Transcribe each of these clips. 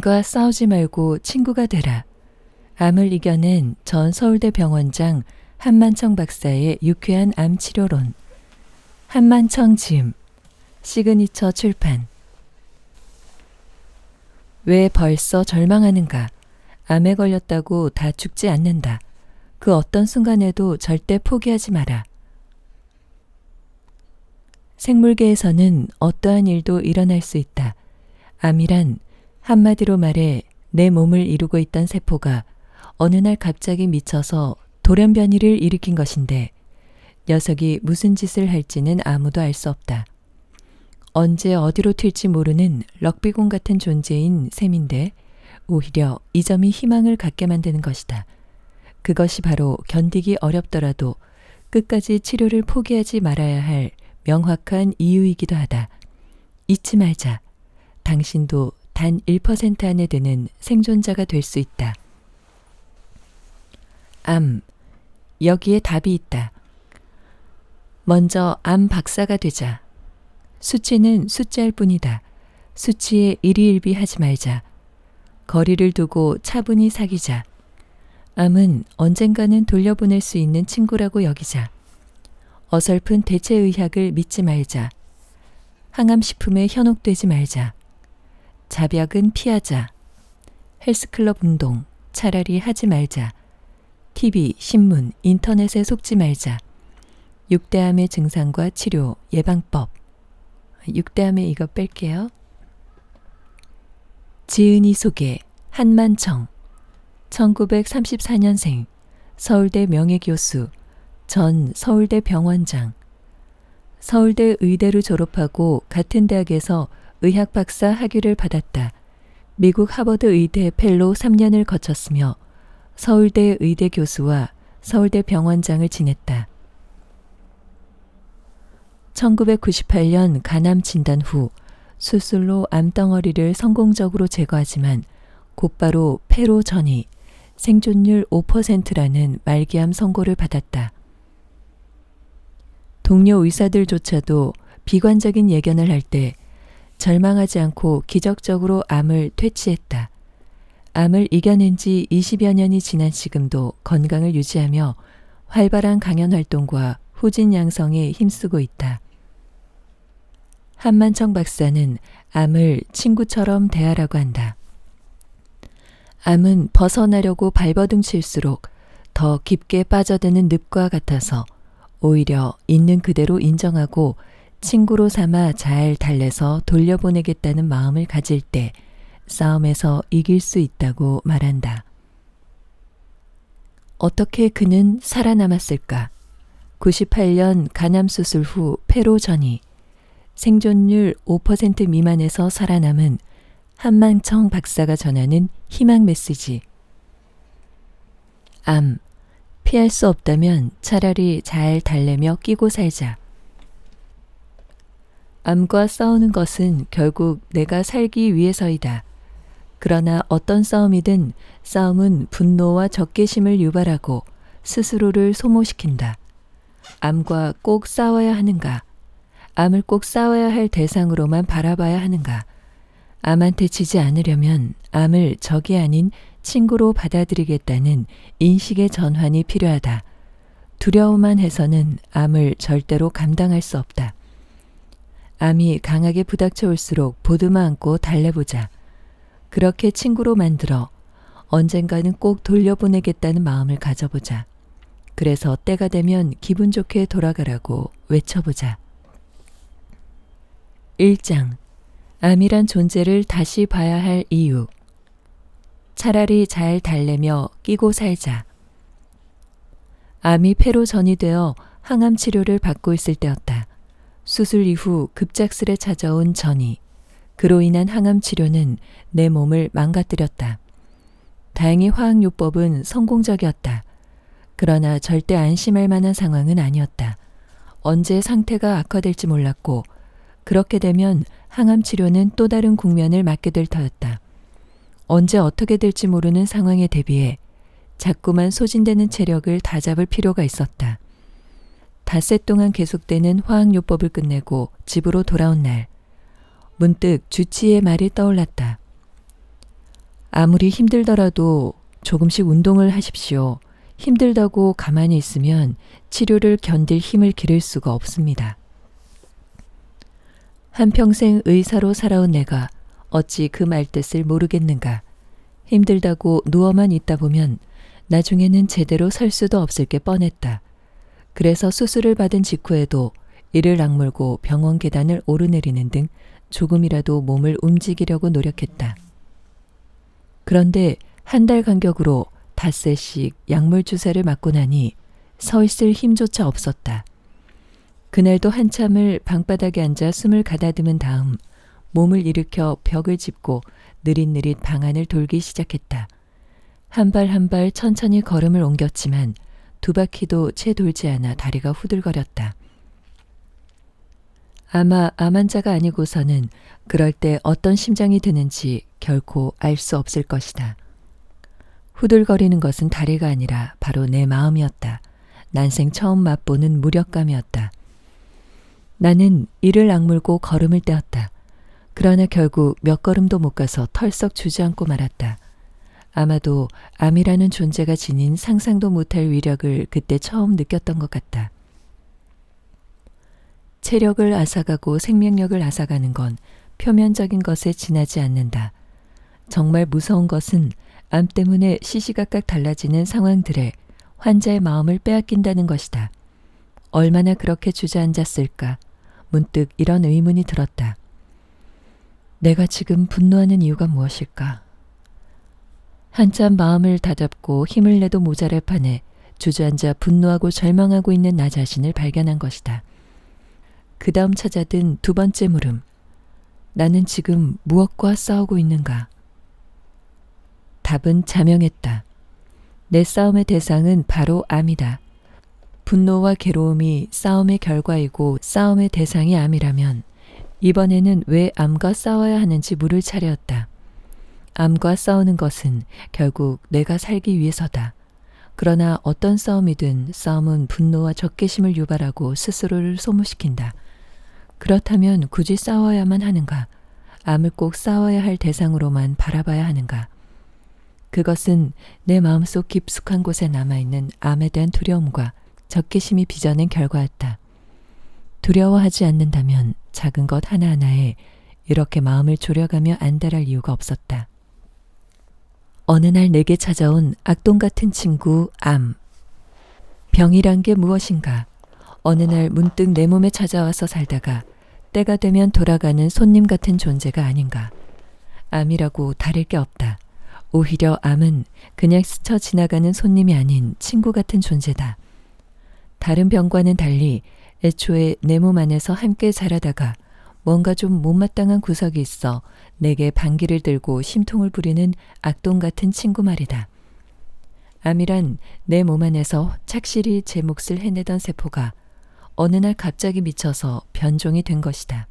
암과 싸우지 말고 친구가 되라. 암을 이겨낸 전 서울대 병원장 한만청 박사의 유쾌한 암 치료론. 한만청 지음. 시그니처 출판. 왜 벌써 절망하는가? 암에 걸렸다고 다 죽지 않는다. 그 어떤 순간에도 절대 포기하지 마라. 생물계에서는 어떠한 일도 일어날 수 있다. 암이란 한마디로 말해 내 몸을 이루고 있던 세포가 어느 날 갑자기 미쳐서 돌연변이를 일으킨 것인데 녀석이 무슨 짓을 할지는 아무도 알 수 없다. 언제 어디로 튈지 모르는 럭비공 같은 존재인 셈인데 오히려 이 점이 희망을 갖게 만드는 것이다. 그것이 바로 견디기 어렵더라도 끝까지 치료를 포기하지 말아야 할 명확한 이유이기도 하다. 잊지 말자. 당신도 단 1% 안에 드는 생존자가 될 수 있다. 암. 여기에 답이 있다. 먼저 암 박사가 되자. 수치는 숫자일 뿐이다. 수치에 일희일비하지 말자. 거리를 두고 차분히 사귀자. 암은 언젠가는 돌려보낼 수 있는 친구라고 여기자. 어설픈 대체의학을 믿지 말자. 항암식품에 현혹되지 말자. 잡약은 피하자. 헬스클럽 운동 차라리 하지 말자. TV, 신문, 인터넷에 속지 말자. 6대암의 증상과 치료, 예방법. 6대암에 이거 뺄게요. 지은이 소개, 한만청. 1934년생, 서울대 명예교수, 전 서울대 병원장. 서울대 의대를 졸업하고 같은 대학에서 의학 박사 학위를 받았다. 미국 하버드 의대 펠로 3년을 거쳤으며 서울대 의대 교수와 서울대 병원장을 지냈다. 1998년 간암 진단 후 수술로 암덩어리를 성공적으로 제거하지만 곧바로 폐로 전이, 생존율 5%라는 말기암 선고를 받았다. 동료 의사들조차도 비관적인 예견을 할 때 절망하지 않고 기적적으로 암을 퇴치했다. 암을 이겨낸 지 20여 년이 지난 지금도 건강을 유지하며 활발한 강연 활동과 후진 양성에 힘쓰고 있다. 한만청 박사는 암을 친구처럼 대하라고 한다. 암은 벗어나려고 발버둥칠수록 더 깊게 빠져드는 늪과 같아서 오히려 있는 그대로 인정하고 친구로 삼아 잘 달래서 돌려보내겠다는 마음을 가질 때 싸움에서 이길 수 있다고 말한다. 어떻게 그는 살아남았을까? 98년 간암 수술 후 폐로 전이, 생존율 5% 미만에서 살아남은 한만청 박사가 전하는 희망 메시지. 암, 피할 수 없다면 차라리 잘 달래며 끼고 살자. 암과 싸우는 것은 결국 내가 살기 위해서이다. 그러나 어떤 싸움이든 싸움은 분노와 적개심을 유발하고 스스로를 소모시킨다. 암과 꼭 싸워야 하는가? 암을 꼭 싸워야 할 대상으로만 바라봐야 하는가? 암한테 지지 않으려면 암을 적이 아닌 친구로 받아들이겠다는 인식의 전환이 필요하다. 두려움만 해서는 암을 절대로 감당할 수 없다. 암이 강하게 부닥쳐올수록 보드만 안고 달래보자. 그렇게 친구로 만들어 언젠가는 꼭 돌려보내겠다는 마음을 가져보자. 그래서 때가 되면 기분 좋게 돌아가라고 외쳐보자. 1장. 암이란 존재를 다시 봐야 할 이유. 차라리 잘 달래며 끼고 살자. 암이 폐로 전이되어 항암 치료를 받고 있을 때였다. 수술 이후 급작스레 찾아온 전이. 그로 인한 항암 치료는 내 몸을 망가뜨렸다. 다행히 화학요법은 성공적이었다. 그러나 절대 안심할 만한 상황은 아니었다. 언제 상태가 악화될지 몰랐고 그렇게 되면 항암 치료는 또 다른 국면을 맞게 될 터였다. 언제 어떻게 될지 모르는 상황에 대비해 자꾸만 소진되는 체력을 다잡을 필요가 있었다. 닷새 동안 계속되는 화학요법을 끝내고 집으로 돌아온 날 문득 주치의 말이 떠올랐다. 아무리 힘들더라도 조금씩 운동을 하십시오. 힘들다고 가만히 있으면 치료를 견딜 힘을 기를 수가 없습니다. 한평생 의사로 살아온 내가 어찌 그 말뜻을 모르겠는가. 힘들다고 누워만 있다 보면 나중에는 제대로 설 수도 없을 게 뻔했다. 그래서 수술을 받은 직후에도 이를 악물고 병원 계단을 오르내리는 등 조금이라도 몸을 움직이려고 노력했다. 그런데 한 달 간격으로 닷새씩 약물 주사를 맞고 나니 서 있을 힘조차 없었다. 그날도 한참을 방바닥에 앉아 숨을 가다듬은 다음 몸을 일으켜 벽을 짚고 느릿느릿 방 안을 돌기 시작했다. 한 발 한 발 천천히 걸음을 옮겼지만 두 바퀴도 채 돌지 않아 다리가 후들거렸다. 아마 암 환자가 아니고서는 그럴 때 어떤 심정이 드는지 결코 알 수 없을 것이다. 후들거리는 것은 다리가 아니라 바로 내 마음이었다. 난생 처음 맛보는 무력감이었다. 나는 이를 악물고 걸음을 떼었다. 그러나 결국 몇 걸음도 못 가서 털썩 주저앉고 말았다. 아마도 암이라는 존재가 지닌 상상도 못할 위력을 그때 처음 느꼈던 것 같다. 체력을 앗아가고 생명력을 앗아가는 건 표면적인 것에 지나지 않는다. 정말 무서운 것은 암 때문에 시시각각 달라지는 상황들에 환자의 마음을 빼앗긴다는 것이다. 얼마나 그렇게 주저앉았을까? 문득 이런 의문이 들었다. 내가 지금 분노하는 이유가 무엇일까? 한참 마음을 다잡고 힘을 내도 모자랄 판에 주저앉아 분노하고 절망하고 있는 나 자신을 발견한 것이다. 그 다음 찾아든 두 번째 물음. 나는 지금 무엇과 싸우고 있는가? 답은 자명했다. 내 싸움의 대상은 바로 암이다. 분노와 괴로움이 싸움의 결과이고 싸움의 대상이 암이라면 이번에는 왜 암과 싸워야 하는지 물을 차례었다. 암과 싸우는 것은 결국 내가 살기 위해서다. 그러나 어떤 싸움이든 싸움은 분노와 적개심을 유발하고 스스로를 소모시킨다. 그렇다면 굳이 싸워야만 하는가? 암을 꼭 싸워야 할 대상으로만 바라봐야 하는가? 그것은 내 마음속 깊숙한 곳에 남아있는 암에 대한 두려움과 적개심이 빚어낸 결과였다. 두려워하지 않는다면 작은 것 하나하나에 이렇게 마음을 졸여가며 안달할 이유가 없었다. 어느 날 내게 찾아온 악동 같은 친구 암. 병이란 게 무엇인가? 어느 날 문득 내 몸에 찾아와서 살다가 때가 되면 돌아가는 손님 같은 존재가 아닌가. 암이라고 다를 게 없다. 오히려 암은 그냥 스쳐 지나가는 손님이 아닌 친구 같은 존재다. 다른 병과는 달리 애초에 내 몸 안에서 함께 자라다가 뭔가 좀 못마땅한 구석이 있어 내게 반기를 들고 심통을 부리는 악동 같은 친구 말이다. 암이란 내 몸 안에서 착실히 제 몫을 해내던 세포가 어느 날 갑자기 미쳐서 변종이 된 것이다.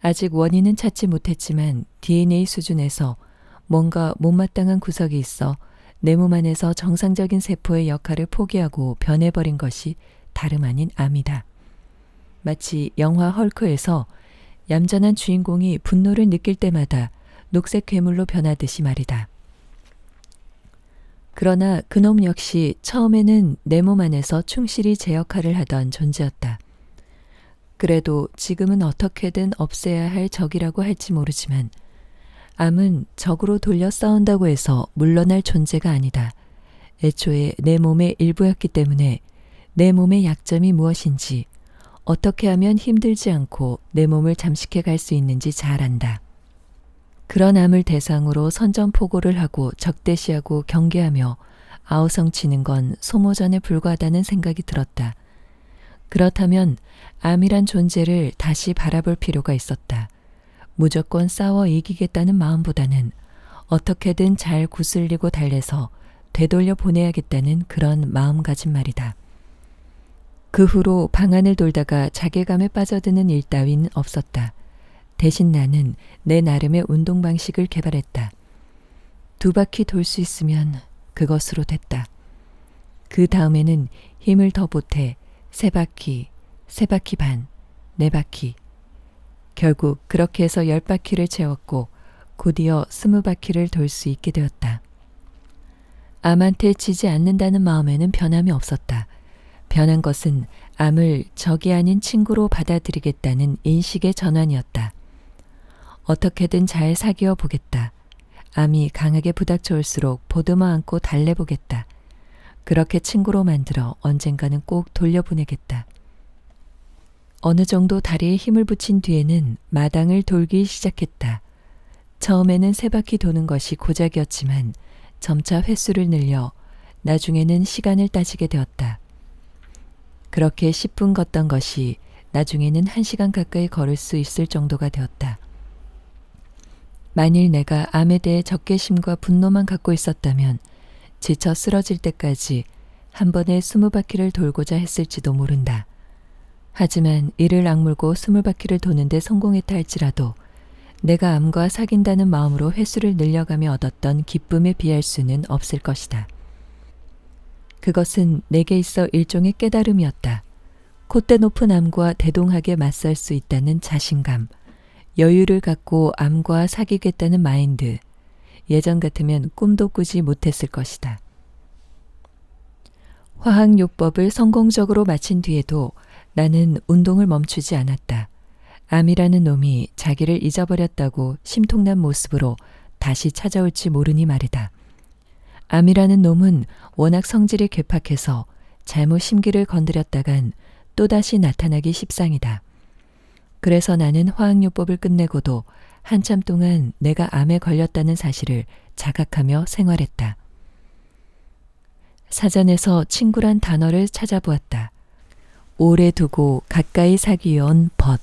아직 원인은 찾지 못했지만 DNA 수준에서 뭔가 못마땅한 구석이 있어 내 몸 안에서 정상적인 세포의 역할을 포기하고 변해버린 것이 다름 아닌 암이다. 마치 영화 헐크에서 얌전한 주인공이 분노를 느낄 때마다 녹색 괴물로 변하듯이 말이다. 그러나 그놈 역시 처음에는 내 몸 안에서 충실히 제 역할을 하던 존재였다. 그래도 지금은 어떻게든 없애야 할 적이라고 할지 모르지만 암은 적으로 돌려 싸운다고 해서 물러날 존재가 아니다. 애초에 내 몸의 일부였기 때문에 내 몸의 약점이 무엇인지 어떻게 하면 힘들지 않고 내 몸을 잠식해 갈 수 있는지 잘 안다. 그런 암을 대상으로 선전포고를 하고 적대시하고 경계하며 아우성치는 건 소모전에 불과하다는 생각이 들었다. 그렇다면 암이란 존재를 다시 바라볼 필요가 있었다. 무조건 싸워 이기겠다는 마음보다는 어떻게든 잘 구슬리고 달래서 되돌려 보내야겠다는 그런 마음가짐 말이다. 그 후로 방안을 돌다가 자괴감에 빠져드는 일 따윈 없었다. 대신 나는 내 나름의 운동 방식을 개발했다. 두 바퀴 돌 수 있으면 그것으로 됐다. 그 다음에는 힘을 더 보태 세 바퀴, 세 바퀴 반, 네 바퀴. 결국 그렇게 해서 10바퀴를 채웠고 곧이어 20바퀴를 돌 수 있게 되었다. 암한테 지지 않는다는 마음에는 변함이 없었다. 변한 것은 암을 적이 아닌 친구로 받아들이겠다는 인식의 전환이었다. 어떻게든 잘 사귀어 보겠다. 암이 강하게 부닥쳐올수록 보듬어 안고 달래보겠다. 그렇게 친구로 만들어 언젠가는 꼭 돌려보내겠다. 어느 정도 다리에 힘을 붙인 뒤에는 마당을 돌기 시작했다. 처음에는 3바퀴 도는 것이 고작이었지만 점차 횟수를 늘려 나중에는 시간을 따지게 되었다. 그렇게 10분 걷던 것이 나중에는 1시간 가까이 걸을 수 있을 정도가 되었다. 만일 내가 암에 대해 적개심과 분노만 갖고 있었다면 지쳐 쓰러질 때까지 한 번에 20바퀴를 돌고자 했을지도 모른다. 하지만 이를 악물고 20바퀴를 도는데 성공했다 할지라도 내가 암과 사귄다는 마음으로 횟수를 늘려가며 얻었던 기쁨에 비할 수는 없을 것이다. 그것은 내게 있어 일종의 깨달음이었다. 콧대 높은 암과 대동하게 맞설 수 있다는 자신감, 여유를 갖고 암과 사귀겠다는 마인드, 예전 같으면 꿈도 꾸지 못했을 것이다. 화학요법을 성공적으로 마친 뒤에도 나는 운동을 멈추지 않았다. 암이라는 놈이 자기를 잊어버렸다고 심통난 모습으로 다시 찾아올지 모르니 말이다. 암이라는 놈은 워낙 성질이 괴팍해서 잘못 심기를 건드렸다간 또다시 나타나기 십상이다. 그래서 나는 화학요법을 끝내고도 한참 동안 내가 암에 걸렸다는 사실을 자각하며 생활했다. 사전에서 친구란 단어를 찾아보았다. 오래 두고 가까이 사귀어온 벗.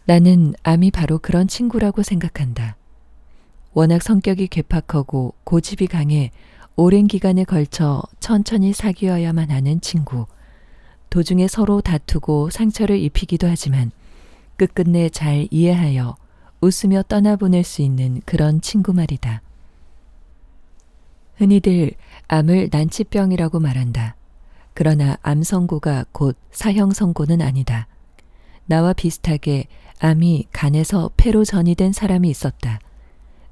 나는 암이 바로 그런 친구라고 생각한다. 워낙 성격이 괴팍하고 고집이 강해 오랜 기간에 걸쳐 천천히 사귀어야만 하는 친구. 도중에 서로 다투고 상처를 입히기도 하지만 끝끝내 잘 이해하여 웃으며 떠나보낼 수 있는 그런 친구 말이다. 흔히들 암을 난치병이라고 말한다. 그러나 암 선고가 곧 사형 선고는 아니다. 나와 비슷하게 암이 간에서 폐로 전이된 사람이 있었다.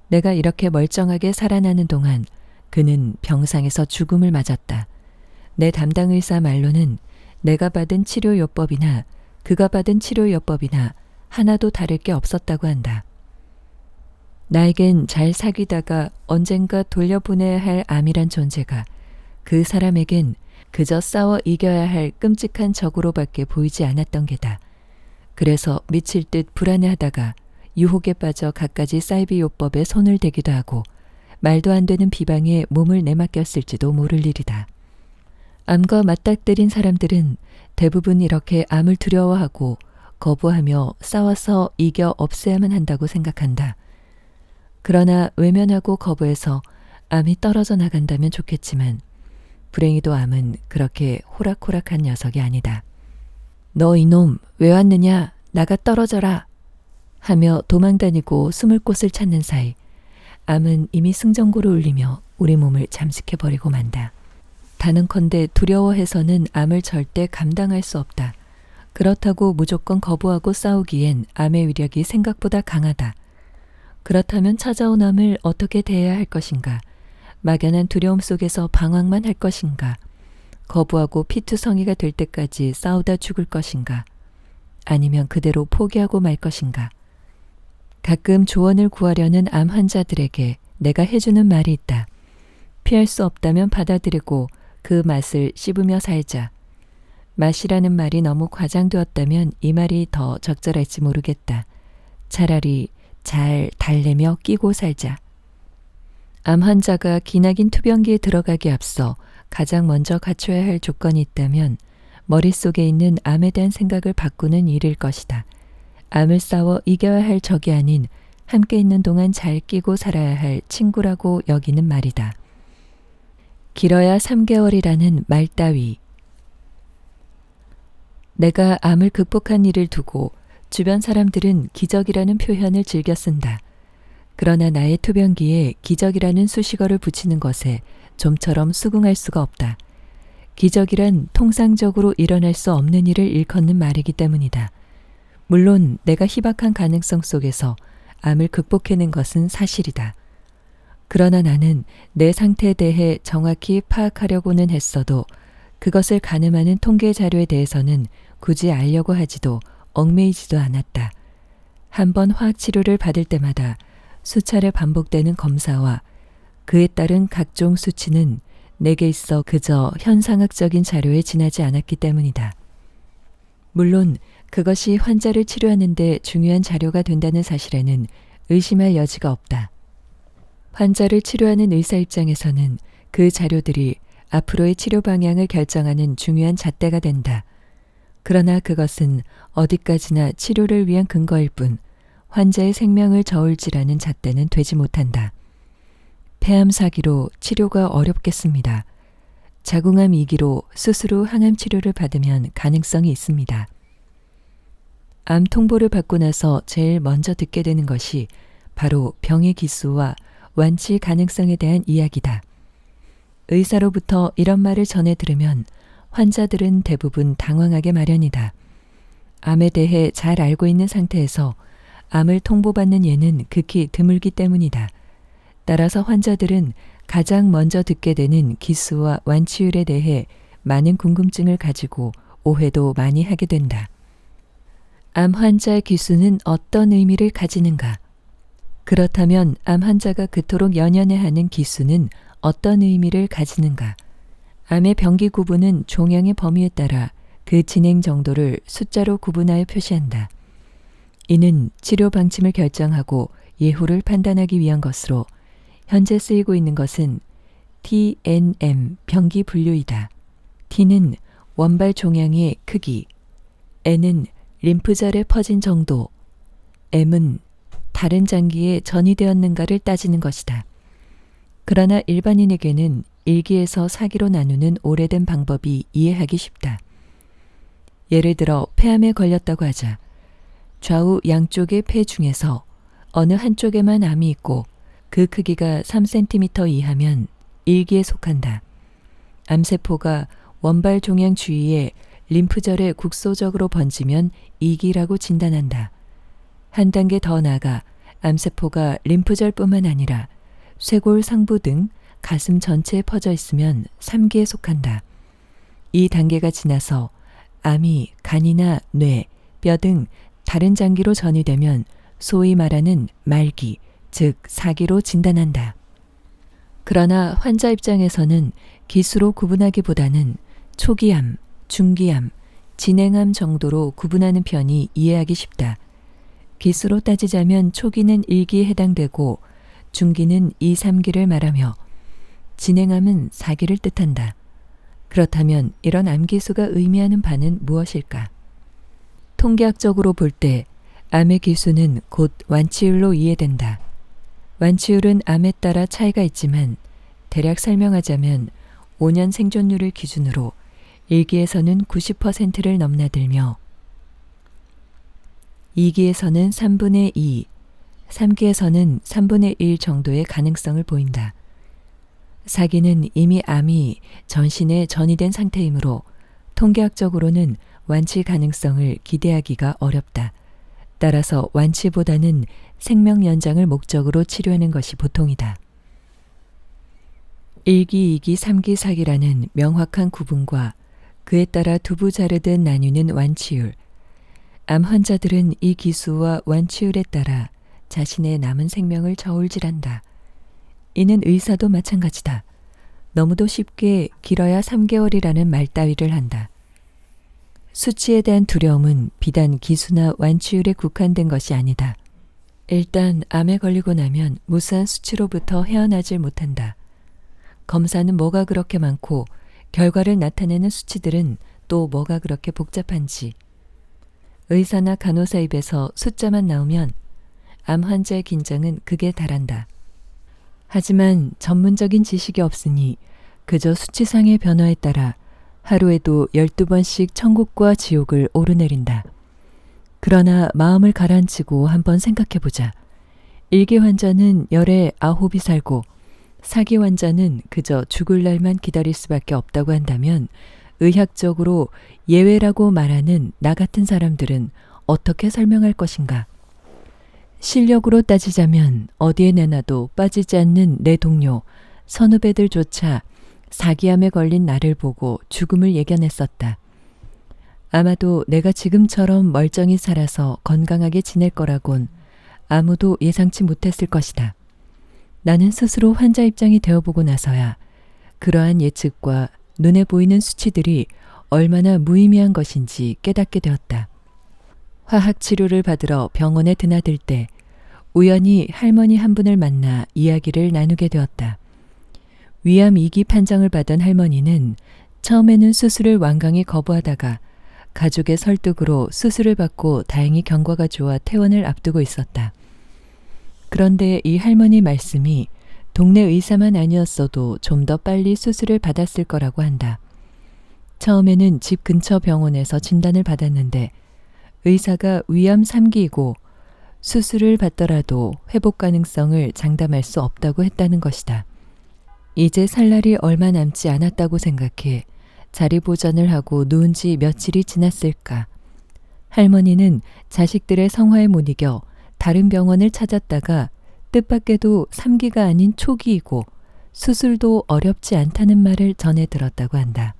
내가 이렇게 멀쩡하게 살아나는 동안 그는 병상에서 죽음을 맞았다. 내 담당 의사 말로는 내가 받은 치료요법이나 그가 받은 치료요법이나 하나도 다를 게 없었다고 한다. 나에겐 잘 사귀다가 언젠가 돌려보내야 할 암이란 존재가 그 사람에겐 그저 싸워 이겨야 할 끔찍한 적으로밖에 보이지 않았던 게다. 그래서 미칠 듯 불안해하다가 유혹에 빠져 갖가지 사이비요법에 손을 대기도 하고 말도 안 되는 비방에 몸을 내맡겼을지도 모를 일이다. 암과 맞닥뜨린 사람들은 대부분 이렇게 암을 두려워하고 거부하며 싸워서 이겨 없애야만 한다고 생각한다. 그러나 외면하고 거부해서 암이 떨어져 나간다면 좋겠지만 불행히도 암은 그렇게 호락호락한 녀석이 아니다. 너 이놈 왜 왔느냐? 나가 떨어져라! 하며 도망다니고 숨을 곳을 찾는 사이 암은 이미 승전고를 울리며 우리 몸을 잠식해버리고 만다. 단언컨대 두려워해서는 암을 절대 감당할 수 없다. 그렇다고 무조건 거부하고 싸우기엔 암의 위력이 생각보다 강하다. 그렇다면 찾아온 암을 어떻게 대해야 할 것인가? 막연한 두려움 속에서 방황만 할 것인가? 거부하고 피투성이가 될 때까지 싸우다 죽을 것인가? 아니면 그대로 포기하고 말 것인가? 가끔 조언을 구하려는 암 환자들에게 내가 해주는 말이 있다. 피할 수 없다면 받아들이고 그 맛을 씹으며 살자. 맛이라는 말이 너무 과장되었다면 이 말이 더 적절할지 모르겠다. 차라리 잘 달래며 끼고 살자. 암 환자가 기나긴 투병기에 들어가기 앞서 가장 먼저 갖춰야 할 조건이 있다면 머릿속에 있는 암에 대한 생각을 바꾸는 일일 것이다. 암을 싸워 이겨야 할 적이 아닌 함께 있는 동안 잘 끼고 살아야 할 친구라고 여기는 말이다. 길어야 3개월이라는 말 따위. 내가 암을 극복한 일을 두고 주변 사람들은 기적이라는 표현을 즐겨 쓴다. 그러나 나의 투병기에 기적이라는 수식어를 붙이는 것에 좀처럼 수긍할 수가 없다. 기적이란 통상적으로 일어날 수 없는 일을 일컫는 말이기 때문이다. 물론 내가 희박한 가능성 속에서 암을 극복해낸 것은 사실이다. 그러나 나는 내 상태에 대해 정확히 파악하려고는 했어도 그것을 가늠하는 통계 자료에 대해서는 굳이 알려고 하지도 얽매이지도 않았다. 한번 화학치료를 받을 때마다 수차례 반복되는 검사와 그에 따른 각종 수치는 내게 있어 그저 현상학적인 자료에 지나지 않았기 때문이다. 물론 그것이 환자를 치료하는 데 중요한 자료가 된다는 사실에는 의심할 여지가 없다. 환자를 치료하는 의사 입장에서는 그 자료들이 앞으로의 치료 방향을 결정하는 중요한 잣대가 된다. 그러나 그것은 어디까지나 치료를 위한 근거일 뿐 환자의 생명을 저울질하는 잣대는 되지 못한다. 폐암 사기로 치료가 어렵겠습니다. 자궁암 2기로 스스로 항암 치료를 받으면 가능성이 있습니다. 암 통보를 받고 나서 제일 먼저 듣게 되는 것이 바로 병의 기수와 완치 가능성에 대한 이야기다. 의사로부터 이런 말을 전해 들으면 환자들은 대부분 당황하게 마련이다. 암에 대해 잘 알고 있는 상태에서 암을 통보받는 예는 극히 드물기 때문이다. 따라서 환자들은 가장 먼저 듣게 되는 기수와 완치율에 대해 많은 궁금증을 가지고 오해도 많이 하게 된다. 암 환자의 기수는 어떤 의미를 가지는가? 그렇다면 암 환자가 그토록 연연해하는 기수는 어떤 의미를 가지는가? 암의 병기 구분은 종양의 범위에 따라 그 진행 정도를 숫자로 구분하여 표시한다. 이는 치료 방침을 결정하고 예후를 판단하기 위한 것으로 현재 쓰이고 있는 것은 TNM 병기 분류이다. T는 원발 종양의 크기, N은 림프절에 퍼진 정도, M은 다른 장기에 전이되었는가를 따지는 것이다. 그러나 일반인에게는 1기에서 4기로 나누는 오래된 방법이 이해하기 쉽다. 예를 들어 폐암에 걸렸다고 하자. 좌우 양쪽의 폐 중에서 어느 한쪽에만 암이 있고 그 크기가 3cm 이하면 1기에 속한다. 암세포가 원발 종양 주위에 림프절에 국소적으로 번지면 2기라고 진단한다. 한 단계 더 나아가 암세포가 림프절뿐만 아니라 쇄골 상부 등 가슴 전체에 퍼져 있으면 3기에 속한다. 이 단계가 지나서 암이 간이나 뇌, 뼈 등 다른 장기로 전이되면 소위 말하는 말기, 즉 4기로 진단한다. 그러나 환자 입장에서는 기수로 구분하기보다는 초기암, 중기암, 진행암 정도로 구분하는 편이 이해하기 쉽다. 기수로 따지자면 초기는 1기에 해당되고 중기는 2, 3기를 말하며 진행암은 4기를 뜻한다. 그렇다면 이런 암기수가 의미하는 바는 무엇일까? 통계학적으로 볼 때 암의 기수는 곧 완치율로 이해된다. 완치율은 암에 따라 차이가 있지만 대략 설명하자면 5년 생존율을 기준으로 1기에서는 90%를 넘나들며 2기에서는 3분의 2, 3기에서는 3분의 1 정도의 가능성을 보인다. 4기는 이미 암이 전신에 전이된 상태이므로 통계학적으로는 완치 가능성을 기대하기가 어렵다. 따라서 완치보다는 생명 연장을 목적으로 치료하는 것이 보통이다. 1기, 2기, 3기, 4기라는 명확한 구분과 그에 따라 두부 자르듯 나뉘는 완치율. 암 환자들은 이 기수와 완치율에 따라 자신의 남은 생명을 저울질한다. 이는 의사도 마찬가지다. 너무도 쉽게 길어야 3개월이라는 말 따위를 한다. 수치에 대한 두려움은 비단 기수나 완치율에 국한된 것이 아니다. 일단 암에 걸리고 나면 무수한 수치로부터 헤어나질 못한다. 검사는 뭐가 그렇게 많고 결과를 나타내는 수치들은 또 뭐가 그렇게 복잡한지. 의사나 간호사 입에서 숫자만 나오면 암 환자의 긴장은 극에 달한다. 하지만 전문적인 지식이 없으니 그저 수치상의 변화에 따라 하루에도 12번씩 천국과 지옥을 오르내린다. 그러나 마음을 가라앉히고 한번 생각해보자. 1기 환자는 열에 9이 살고 4기 환자는 그저 죽을 날만 기다릴 수밖에 없다고 한다면 의학적으로 예외라고 말하는 나 같은 사람들은 어떻게 설명할 것인가? 실력으로 따지자면 어디에 내놔도 빠지지 않는 내 동료, 선후배들조차 사기암에 걸린 나를 보고 죽음을 예견했었다. 아마도 내가 지금처럼 멀쩡히 살아서 건강하게 지낼 거라곤 아무도 예상치 못했을 것이다. 나는 스스로 환자 입장이 되어보고 나서야 그러한 예측과 눈에 보이는 수치들이 얼마나 무의미한 것인지 깨닫게 되었다. 화학 치료를 받으러 병원에 드나들 때 우연히 할머니 한 분을 만나 이야기를 나누게 되었다. 위암 2기 판정을 받은 할머니는 처음에는 수술을 완강히 거부하다가 가족의 설득으로 수술을 받고 다행히 경과가 좋아 퇴원을 앞두고 있었다. 그런데 이 할머니 말씀이 동네 의사만 아니었어도 좀 더 빨리 수술을 받았을 거라고 한다. 처음에는 집 근처 병원에서 진단을 받았는데 의사가 위암 3기이고 수술을 받더라도 회복 가능성을 장담할 수 없다고 했다는 것이다. 이제 살 날이 얼마 남지 않았다고 생각해 자리 보전을 하고 누운 지 며칠이 지났을까. 할머니는 자식들의 성화에 못 이겨 다른 병원을 찾았다가 뜻밖에도 3기가 아닌 초기이고 수술도 어렵지 않다는 말을 전해 들었다고 한다.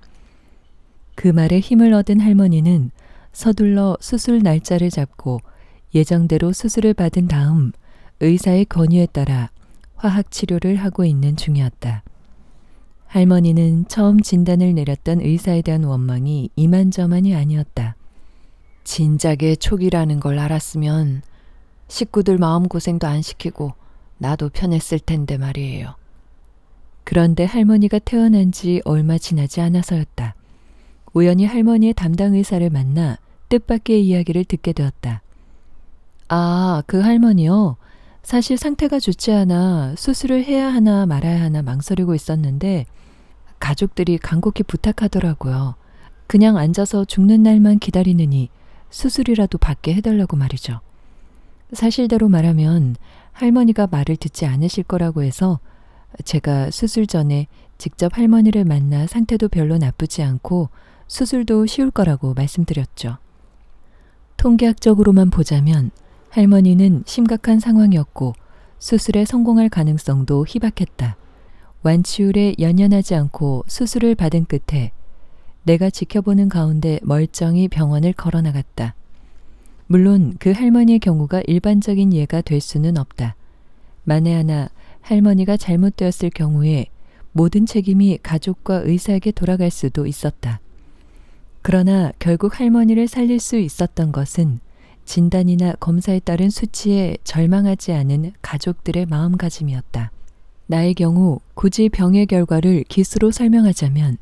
그 말에 힘을 얻은 할머니는 서둘러 수술 날짜를 잡고 예정대로 수술을 받은 다음 의사의 권유에 따라 화학 치료를 하고 있는 중이었다. 할머니는 처음 진단을 내렸던 의사에 대한 원망이 이만저만이 아니었다. 진작에 초기라는 걸 알았으면 식구들 마음고생도 안 시키고 나도 편했을 텐데 말이에요. 그런데 할머니가 퇴원한 지 얼마 지나지 않아서였다. 우연히 할머니의 담당 의사를 만나 뜻밖의 이야기를 듣게 되었다. 아, 그 할머니요? 사실 상태가 좋지 않아 수술을 해야 하나 말아야 하나 망설이고 있었는데 가족들이 간곡히 부탁하더라고요. 그냥 앉아서 죽는 날만 기다리느니 수술이라도 받게 해달라고 말이죠. 사실대로 말하면 할머니가 말을 듣지 않으실 거라고 해서 제가 수술 전에 직접 할머니를 만나 상태도 별로 나쁘지 않고 수술도 쉬울 거라고 말씀드렸죠. 통계학적으로만 보자면 할머니는 심각한 상황이었고 수술에 성공할 가능성도 희박했다. 완치율에 연연하지 않고 수술을 받은 끝에 내가 지켜보는 가운데 멀쩡히 병원을 걸어나갔다. 물론 그 할머니의 경우가 일반적인 예가 될 수는 없다. 만에 하나 할머니가 잘못되었을 경우에 모든 책임이 가족과 의사에게 돌아갈 수도 있었다. 그러나 결국 할머니를 살릴 수 있었던 것은 진단이나 검사에 따른 수치에 절망하지 않은 가족들의 마음가짐이었다. 나의 경우 굳이 병의 결과를 기수로 설명하자면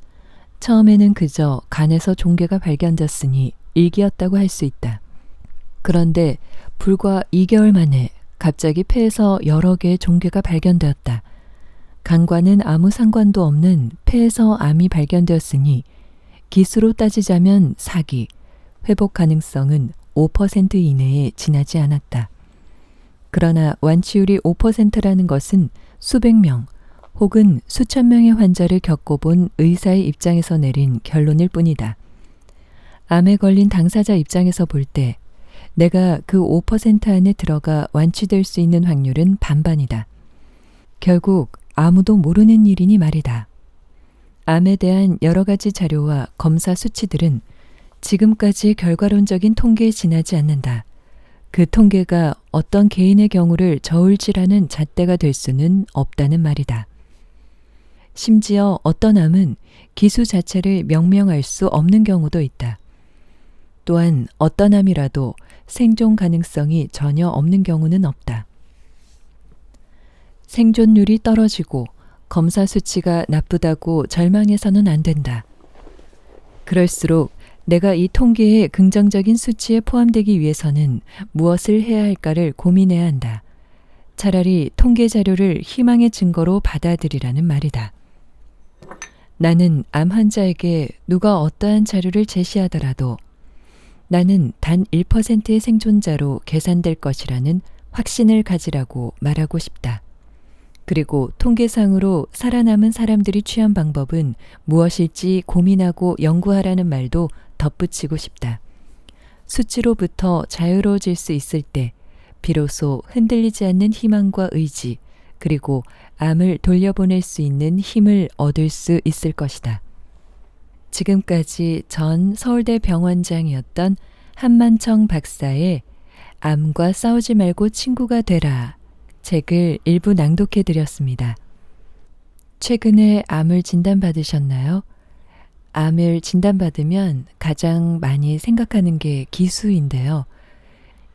처음에는 그저 간에서 종괴가 발견됐으니 일기였다고 할 수 있다. 그런데 불과 2개월 만에 갑자기 폐에서 여러 개의 종괴가 발견되었다. 간과는 아무 상관도 없는 폐에서 암이 발견되었으니 기수로 따지자면 4기, 회복 가능성은 5% 이내에 지나지 않았다. 그러나 완치율이 5%라는 것은 수백 명 혹은 수천 명의 환자를 겪어본 의사의 입장에서 내린 결론일 뿐이다. 암에 걸린 당사자 입장에서 볼 때 내가 그 5% 안에 들어가 완치될 수 있는 확률은 반반이다. 결국 아무도 모르는 일이니 말이다. 암에 대한 여러 가지 자료와 검사 수치들은 지금까지의 결과론적인 통계에 지나지 않는다. 그 통계가 어떤 개인의 경우를 저울질하는 잣대가 될 수는 없다는 말이다. 심지어 어떤 암은 기수 자체를 명명할 수 없는 경우도 있다. 또한 어떤 암이라도 생존 가능성이 전혀 없는 경우는 없다. 생존율이 떨어지고 검사 수치가 나쁘다고 절망해서는 안 된다. 그럴수록 내가 이 통계의 긍정적인 수치에 포함되기 위해서는 무엇을 해야 할까를 고민해야 한다. 차라리 통계 자료를 희망의 증거로 받아들이라는 말이다. 나는 암 환자에게 누가 어떠한 자료를 제시하더라도 나는 단 1%의 생존자로 계산될 것이라는 확신을 가지라고 말하고 싶다. 그리고 통계상으로 살아남은 사람들이 취한 방법은 무엇일지 고민하고 연구하라는 말도 덧붙이고 싶다. 수치로부터 자유로워질 수 있을 때 비로소 흔들리지 않는 희망과 의지, 그리고 암을 돌려보낼 수 있는 힘을 얻을 수 있을 것이다. 지금까지 전 서울대 병원장이었던 한만청 박사의 암과 싸우지 말고 친구가 되라 책을 일부 낭독해 드렸습니다. 최근에 암을 진단받으셨나요? 암을 진단받으면 가장 많이 생각하는 게 기수인데요.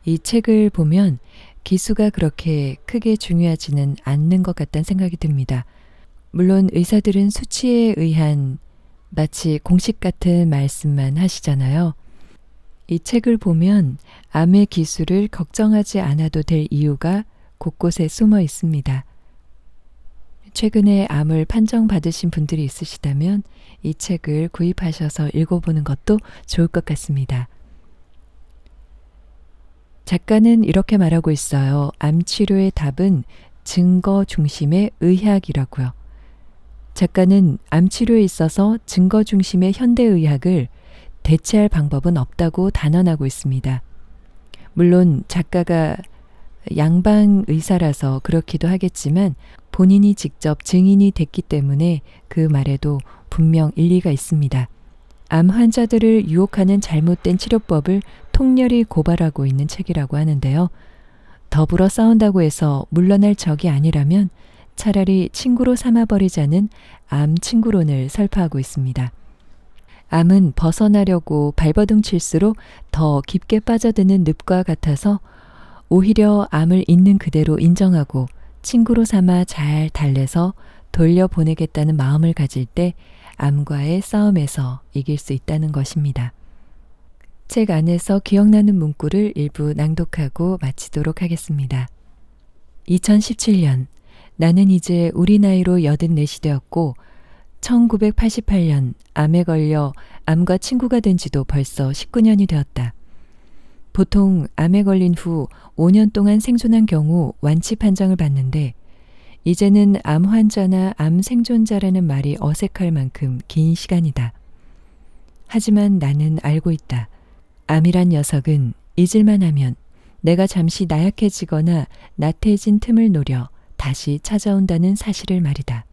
이 책을 보면 기수가 그렇게 크게 중요하지는 않는 것 같다는 생각이 듭니다. 물론 의사들은 수치에 의한 마치 공식 같은 말씀만 하시잖아요. 이 책을 보면 암의 기수를 걱정하지 않아도 될 이유가 곳곳에 숨어 있습니다. 최근에 암을 판정받으신 분들이 있으시다면 이 책을 구입하셔서 읽어보는 것도 좋을 것 같습니다. 작가는 이렇게 말하고 있어요. 암 치료의 답은 증거 중심의 의학이라고요. 작가는 암 치료에 있어서 증거 중심의 현대의학을 대체할 방법은 없다고 단언하고 있습니다. 물론 작가가 양방 의사라서 그렇기도 하겠지만 본인이 직접 증인이 됐기 때문에 그 말에도 분명 일리가 있습니다. 암 환자들을 유혹하는 잘못된 치료법을 통렬히 고발하고 있는 책이라고 하는데요. 더불어 싸운다고 해서 물러날 적이 아니라면 차라리 친구로 삼아버리자는 암 친구론을 설파하고 있습니다. 암은 벗어나려고 발버둥 칠수록 더 깊게 빠져드는 늪과 같아서 오히려 암을 있는 그대로 인정하고 친구로 삼아 잘 달래서 돌려보내겠다는 마음을 가질 때 암과의 싸움에서 이길 수 있다는 것입니다. 책 안에서 기억나는 문구를 일부 낭독하고 마치도록 하겠습니다. 2017년 나는 이제 우리 나이로 84이 되었고 1988년 암에 걸려 암과 친구가 된 지도 벌써 19년이 되었다. 보통 암에 걸린 후 5년 동안 생존한 경우 완치 판정을 받는데 이제는 암 환자나 암 생존자라는 말이 어색할 만큼 긴 시간이다. 하지만 나는 알고 있다. 암이란 녀석은 잊을만 하면 내가 잠시 나약해지거나 나태해진 틈을 노려 다시 찾아온다는 사실을 말이다.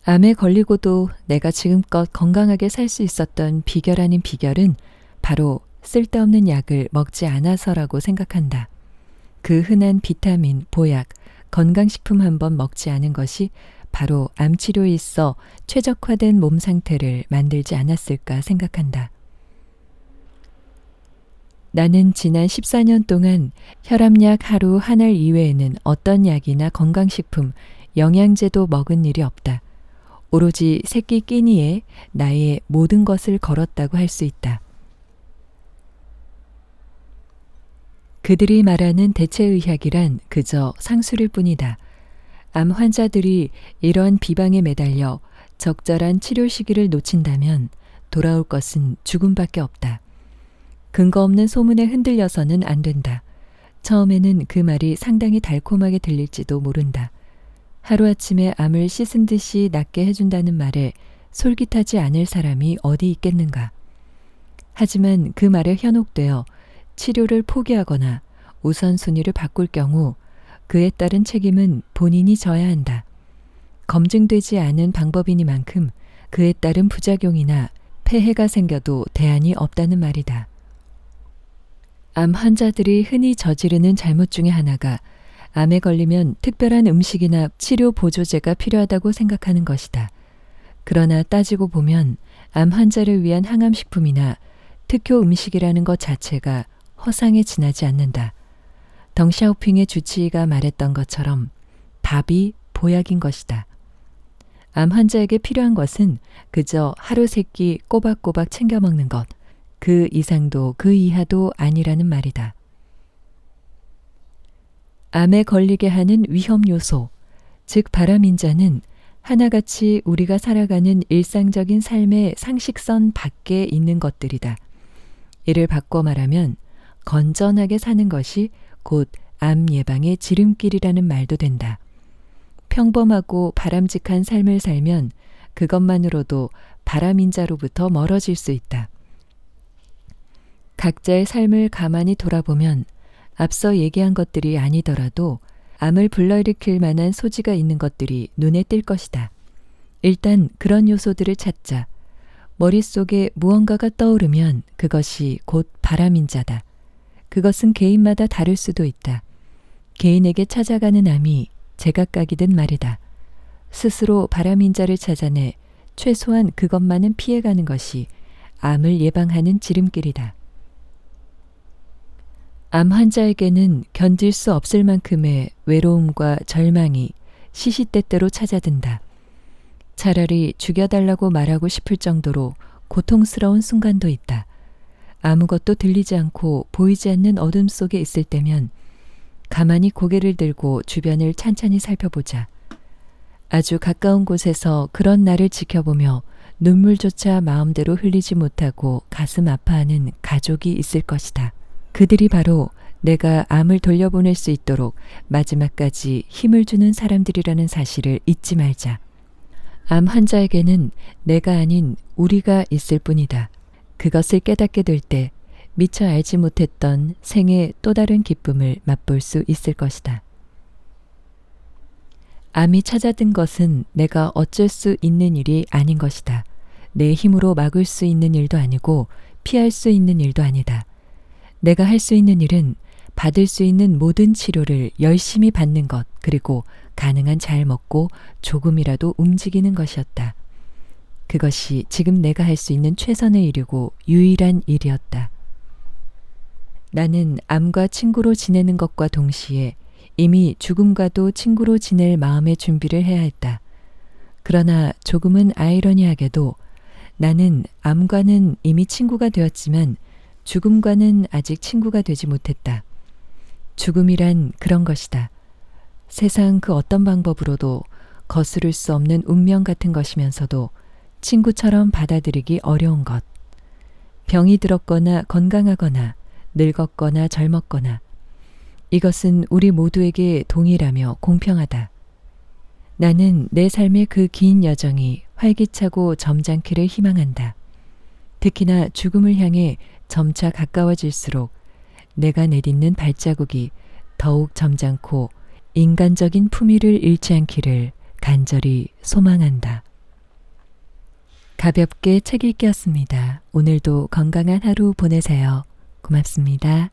암에 걸리고도 내가 지금껏 건강하게 살 수 있었던 비결 아닌 비결은 바로 쓸데없는 약을 먹지 않아서라고 생각한다. 그 흔한 비타민, 보약, 건강식품 한번 먹지 않은 것이 바로 암치료에 있어 최적화된 몸 상태를 만들지 않았을까 생각한다. 나는 지난 14년 동안 혈압약 하루 한 알 이외에는 어떤 약이나 건강식품, 영양제도 먹은 일이 없다. 오로지 새끼 끼니에 나의 모든 것을 걸었다고 할 수 있다. 그들이 말하는 대체의학이란 그저 상술일 뿐이다. 암 환자들이 이러한 비방에 매달려 적절한 치료 시기를 놓친다면 돌아올 것은 죽음밖에 없다. 근거 없는 소문에 흔들려서는 안 된다. 처음에는 그 말이 상당히 달콤하게 들릴지도 모른다. 하루아침에 암을 씻은 듯이 낫게 해준다는 말에 솔깃하지 않을 사람이 어디 있겠는가. 하지만 그 말에 현혹되어 치료를 포기하거나 우선순위를 바꿀 경우 그에 따른 책임은 본인이 져야 한다. 검증되지 않은 방법이니만큼 그에 따른 부작용이나 폐해가 생겨도 대안이 없다는 말이다. 암 환자들이 흔히 저지르는 잘못 중에 하나가 암에 걸리면 특별한 음식이나 치료 보조제가 필요하다고 생각하는 것이다. 그러나 따지고 보면 암 환자를 위한 항암식품이나 특효 음식이라는 것 자체가 허상에 지나지 않는다. 덩샤오핑의 주치의가 말했던 것처럼 밥이 보약인 것이다. 암 환자에게 필요한 것은 그저 하루 세 끼 꼬박꼬박 챙겨 먹는 것, 그 이상도 그 이하도 아니라는 말이다. 암에 걸리게 하는 위험 요소, 즉 바람인자는 하나같이 우리가 살아가는 일상적인 삶의 상식선 밖에 있는 것들이다. 이를 바꿔 말하면 건전하게 사는 것이 곧 암 예방의 지름길이라는 말도 된다. 평범하고 바람직한 삶을 살면 그것만으로도 바람인자로부터 멀어질 수 있다. 각자의 삶을 가만히 돌아보면 앞서 얘기한 것들이 아니더라도 암을 불러일으킬 만한 소지가 있는 것들이 눈에 띌 것이다. 일단 그런 요소들을 찾자. 머릿속에 무언가가 떠오르면 그것이 곧 바람인자다. 그것은 개인마다 다를 수도 있다. 개인에게 찾아가는 암이 제각각이든 말이다. 스스로 바람인자를 찾아내 최소한 그것만은 피해가는 것이 암을 예방하는 지름길이다. 암 환자에게는 견딜 수 없을 만큼의 외로움과 절망이 시시때때로 찾아든다. 차라리 죽여달라고 말하고 싶을 정도로 고통스러운 순간도 있다. 아무것도 들리지 않고 보이지 않는 어둠 속에 있을 때면 가만히 고개를 들고 주변을 찬찬히 살펴보자. 아주 가까운 곳에서 그런 나를 지켜보며 눈물조차 마음대로 흘리지 못하고 가슴 아파하는 가족이 있을 것이다. 그들이 바로 내가 암을 돌려보낼 수 있도록 마지막까지 힘을 주는 사람들이라는 사실을 잊지 말자. 암 환자에게는 내가 아닌 우리가 있을 뿐이다. 그것을 깨닫게 될 때 미처 알지 못했던 생의 또 다른 기쁨을 맛볼 수 있을 것이다. 암이 찾아든 것은 내가 어쩔 수 있는 일이 아닌 것이다. 내 힘으로 막을 수 있는 일도 아니고 피할 수 있는 일도 아니다. 내가 할 수 있는 일은 받을 수 있는 모든 치료를 열심히 받는 것, 그리고 가능한 잘 먹고 조금이라도 움직이는 것이었다. 그것이 지금 내가 할 수 있는 최선의 일이고 유일한 일이었다. 나는 암과 친구로 지내는 것과 동시에 이미 죽음과도 친구로 지낼 마음의 준비를 해야 했다. 그러나 조금은 아이러니하게도 나는 암과는 이미 친구가 되었지만 죽음과는 아직 친구가 되지 못했다. 죽음이란 그런 것이다. 세상 그 어떤 방법으로도 거스를 수 없는 운명 같은 것이면서도 친구처럼 받아들이기 어려운 것. 병이 들었거나 건강하거나 늙었거나 젊었거나 이것은 우리 모두에게 동일하며 공평하다. 나는 내 삶의 그 긴 여정이 활기차고 점잖기를 희망한다. 특히나 죽음을 향해 점차 가까워질수록 내가 내딛는 발자국이 더욱 점잖고 인간적인 품위를 잃지 않기를 간절히 소망한다. 가볍게 책 읽기였습니다. 오늘도 건강한 하루 보내세요. 고맙습니다.